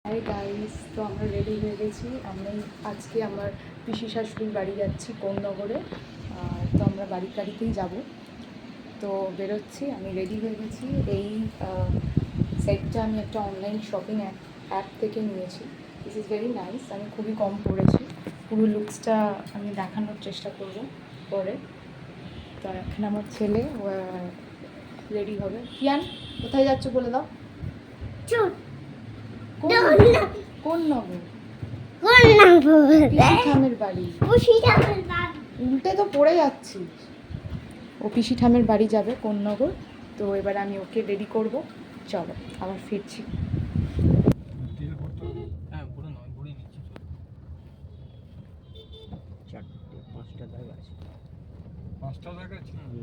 Hi guys, তো আমরা ready হয়ে গেছি। আমি আজকে আমার পিসি শাশুড়ির বাড়ি যাচ্ছি কোন্নগরে। তো আমরা গাড়িতেই যাব। তো বেরোচ্ছি, আমি রেডি হয়ে গেছি। এই সেটটা আমি একটা অনলাইন শপিং অ্যাপ থেকে নিয়েছি। This is very nice. আমি খুবই কম পড়েছি। পুরো লুকসটা আমি দেখানোর চেষ্টা করব পরে। তো এখন আমার ছেলে রেডি হবে। কিয়ান, কোথায় যাচ্ছ বলে দাও। কোন নগর? পিসি ঠামের বাড়ি। উল্টে তো পড়ে যাচ্ছি। ও পিসি ঠামের বাড়ি যাবে কোন্নগর। তো এবার আমি ওকে রেডি করব। চলো আবার ফিরছি।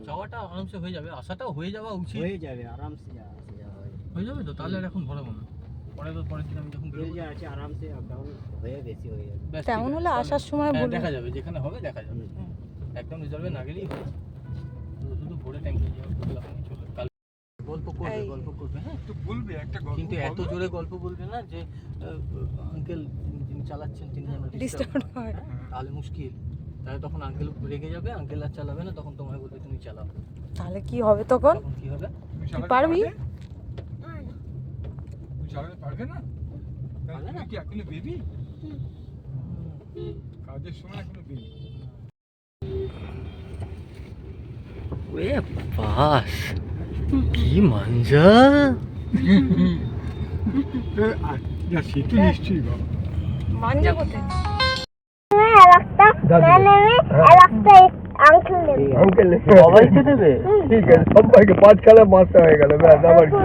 যাওয়াটা আরামসে হয়ে যাবে, আসাটাও হয়ে যাওয়া উচিত। হয়ে যাবে আরামসে, হয়ে যাবে তো। তাহলে আর এখন ভরাবো না। পরের দিন আমি যখন বেরিয়ে আছে আরামসে আপ ডাউন হয়ে বেশি হয়ে যাবে। তেমন হলে আসার সময় দেখা যাবে, যেখানে হবে দেখা যাবে। একদম রিজার্ভে না গেলেই হবে। শুধু ভরে ট্যাঙ্কি চলে কাল গল্প করবে। হ্যাঁ, একটু বলবে একটা গল্প, কিন্তু এত জোরে গল্প বলবে না যে আঙ্কেল যিনি চালাচ্ছেন তিনি যেন ডিস্টার্ব হয়। তাহলে মুশকিল। তাহলে তখন আঙ্কেল রেগে যাবে, আঙ্কেল আর চালাবে না, তখন তোমায় বলবে তুমি চালাও। তাহলে কি হবে তখন? কি হবে? তুই পারবি? তুই চালাতে পারবে না? তাহলে না কি এখনো বেবি? কাজের সময় এখনো বেবি। ওরে বাস, কি মজা! যা সেতু নিশ্চয়ই বাবা। মাঞ্জা কোথায়? সবাইকে দেবে? ঠিক আছে, সবাইকে 5 খেলা 5টা হয়ে গেল, ব্যাস। আবার কি?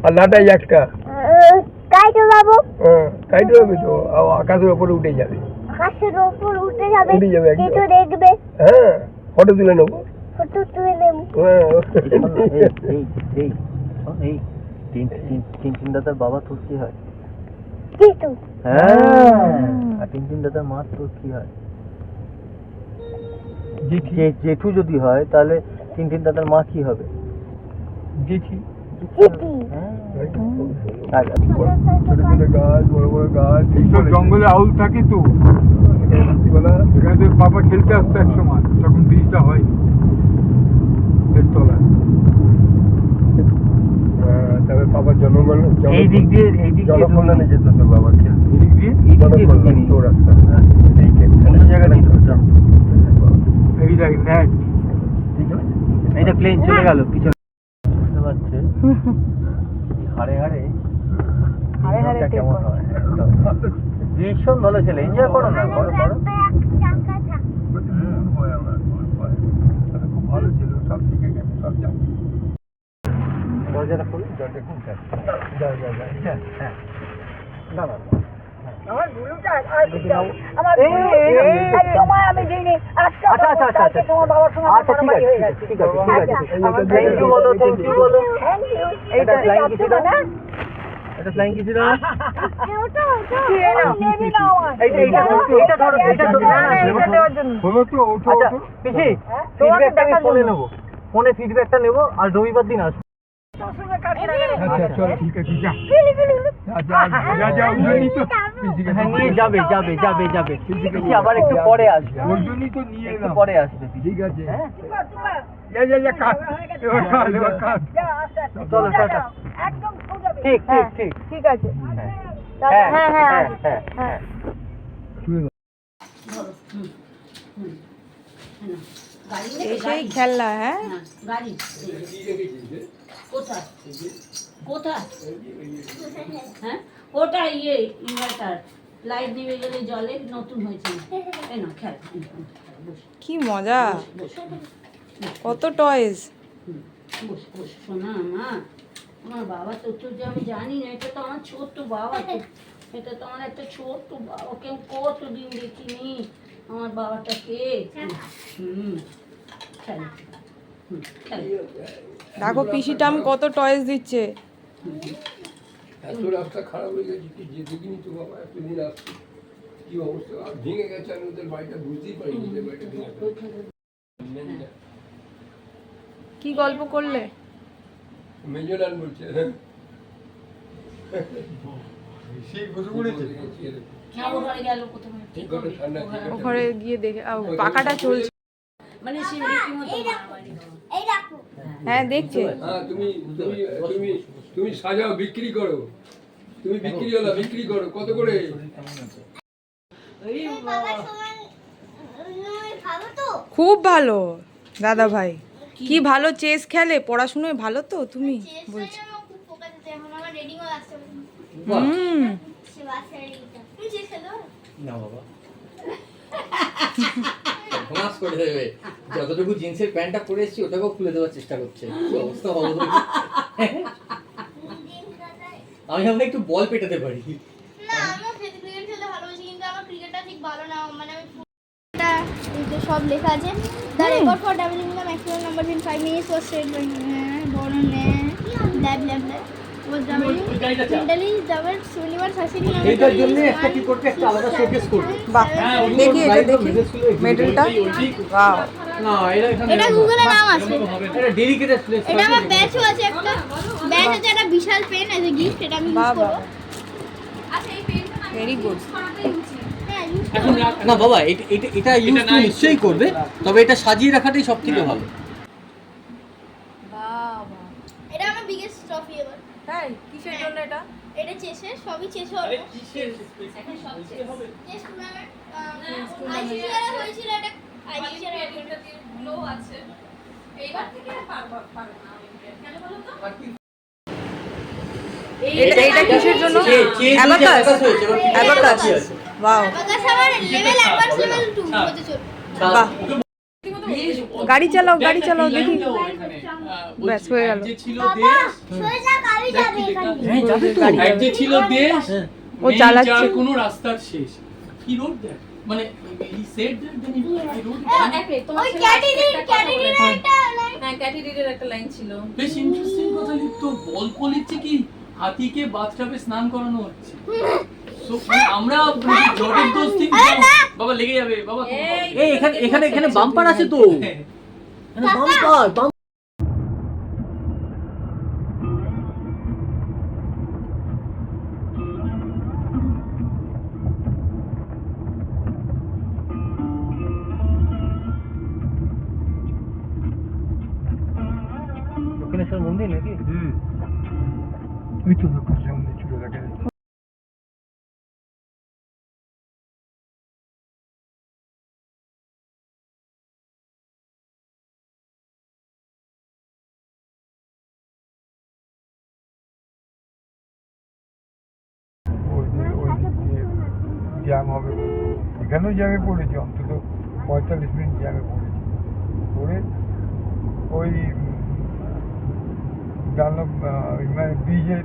আর লাটাই একটা কাইটে যাবো। কাইটে যাবে তো আকাশের উপরে উঠে যাবে। উঠে যাবে একদম। দেখবে। হ্যাঁ, ফটো তুলে নেবো। এই তিন দাদার বাবা তোর কি হয়? আর তিন দাদার মা তোর কি হয়? জেঠু যদি হয় তাহলে তিন দাদার মা কি হবে? জেঠি। ছোট ছোট গাছ, বড় বড় গাছ, এইসব জঙ্গলে আউল থাকে তো। এখানে বাবা খেলতে আসতো এক সময়, তখন ব্রিজটা হয়নি এর তলায়। তবে বাবার এই দিক দিয়ে জনকল্যাণে যেত তো বাবা খেলতে। এই দিক দিয়ে জনকল্যাণ রাস্তা। এই দেখ নেট, এইটা প্লেন চলে গেল পিছনে। বুঝতে পারছে হাড়ে হাড়ে কেমন হয়। ভীষণ ভালো ছেলে, এনজয় করো না, করো। খুব ভালো ছিল, সব শিখে গেছে, সব জানে। দরজাটা খুলে দরজা খুলতে যা হ্যাঁ দাঁড়া। আমার গুলোটা আমি দিইনি। আচ্ছা তোমার বাবার সঙ্গে হয়ে গেছে। ঠিক আছে থ্যাংক ইউ বলো। এইটা ফ্লাইং কিসি দাও, এটা ফ্লাইং কিসি দাও। এইটা ধরো পিসি, ফিডব্যাকটা আমি ফোনে নেবো, ফোনে ফিডব্যাকটা নেবো, আর রবিবার দিন আসবো। আচ্ছা চল, ঠিক আছে, যা নিয়ে যাবে। পিসি আবার একটু পরে আসবে, ওই জন্যই তো নিয়ে একটু এলাম। পরে আসবে। ঠিক আছে, হ্যাঁ যা কাট, এবার কাট। চলো টাটা। ঠিক আছে। হ্যাঁ। এসেই খেলনা। হ্যাঁ, গাড়ি কোথায় হ্যাঁ, ওটা ইনভার্টার লাইট নিভে গেলে জলে নতুন হয়েছে। এই না খেল, কি মজা, কত টয়েস। বস শোনা আমার বাবা তো যে আমি জানি না, এটা তো আমার ছোট্ট বাবা, এটা তো আমার একটা ছোট্ট বাবা, কেউ কতদিন দেখিনি আমার বাবাটাকে। দেখো পিসিটাম কত টয়েস দিচ্ছে। এত রাস্তা খারাপ হয়ে গেছে, কি যেতে দিন তো বাবা, এতদিন আসছে কি অবস্থা, আর ভেঙে গেছে। আমি ওদের বাড়িটা বুঝতেই পারিনি যে বাড়িটা ভেঙে। কি গল্প করলে? মেজরান বলছে, হ্যাঁ না ও ঘরে গেল প্রথমে ঠিক করে ঠান্ডা ঠিক ও ঘরে গিয়ে দেখে পাখাটা চলছে। মানে সে রীতিমতো মারামারি করে। হ্যাঁ দেখছে। হ্যাঁ তুমি তুমি তুমি তুমি সাজাও বিক্রি করো, তুমি বিক্রি হলো বিক্রি করো কত করে? খুব ভালো দাদা ভাই, কি ভালো চেস খেলে, পড়াশোনায় ভালো তো তুমি বলছো। হুম না বাবা ঘাস করে দেবে, যতটুকু জিন্সের প্যান্টটা পরে এসেছি ওটাকেও খুলে দেওয়ার চেষ্টা করছে, কি অবস্থা হবে। আমি আমরা একটু বল পেটাতে পারি। না আমি ক্রিকেট খেলতে ভালোবাসি, কিন্তু আমার ক্রিকেটটা ঠিক ভালো না, মানে আমি এটা সব লেখা আছে। The record for doubling the maximum number in 5 minutes was set by born blah blah blah was mentally doubled শনিবার শাসিনী নামে এটার জন্য একটা কি করতে একটা আলাদা শোকেস করবে। বাহ, দেখি এটা দেখি মেডেলটা। ওয়াও, না এটা এখানে এটা গুগলে নাম আছে। এটা ডেডিকেটেড প্লেস। এটা আমার ব্যাচও আছে, একটা ব্যাচ আছে, একটা বিশাল পেন এজ এ গিফট, এটা আমি ইউজ বাহ করব। বাহ, ভেরি গুড। হ্যাঁ ইউজ করব। না বাবা এটা ইউজ তো নিশ্চয়ই করবে, তবে এটা সাজিয়ে রাখাটাই সবথেকে ভালো। বাহ বাহ, এটা আমার বিগেস্ট ট্রফি এবার। তাই কিসের জন্য এটা? এটা চেসের, সবই চেস হবে। চেস টুর্নামেন্ট আইসিসিআর হয়েছিল, এটা আইসিসিআর এটা এটা কিসের জন্য? Abacus, abacus. ওয়াও, বাগাস আমার লেভেল অ্যাডভান্স লেভেল 2 হতে চলে। বাহ, গাড়ি চালাও গাড়ি চালাও দেখি। ব্যাস হয়ে গেল। সোজা গাড়ি যাবে এখানে। হ্যাঁ যাবে তো। এক যে ছিল দেশ, ও চালাচ্ছে। যার কোনো রাস্তার শেষ। কি রোড দ্যাট? মানে he said that then he rode. ওই ক্যাটেগরির একটা লাইন। হ্যাঁ ক্যাটেগরির একটা লাইন ছিল। বেশ ইন্টারেস্টিং কথা লিখতো, গল্প লিখছে কি হাতিকে বাথটাবে স্নান করানো হচ্ছে। সো আমরা জবরদস্তি বাবা লেগে যাবে বাবা। এই এখানে এখানে এখানে বাম্পার আছে তো, এখানে বাম্পার। দক্ষিণেশ্বর মন্দির নাকি? ওই তো দক্ষিণেশ্বর মন্দির চলে দেখা যাচ্ছে। ওই দিক দিয়ে জ্যাম হবে, এখানেও জ্যামে পড়েছি, অন্তত 45 মিনিট জ্যামে পড়েছি। পড়ে ওই ডানলপ মানে ব্রিজের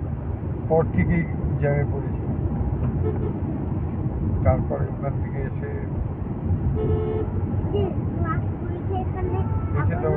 পর থেকেই জ্যামে পড়েছি। তারপরে ওখান থেকে এসে তো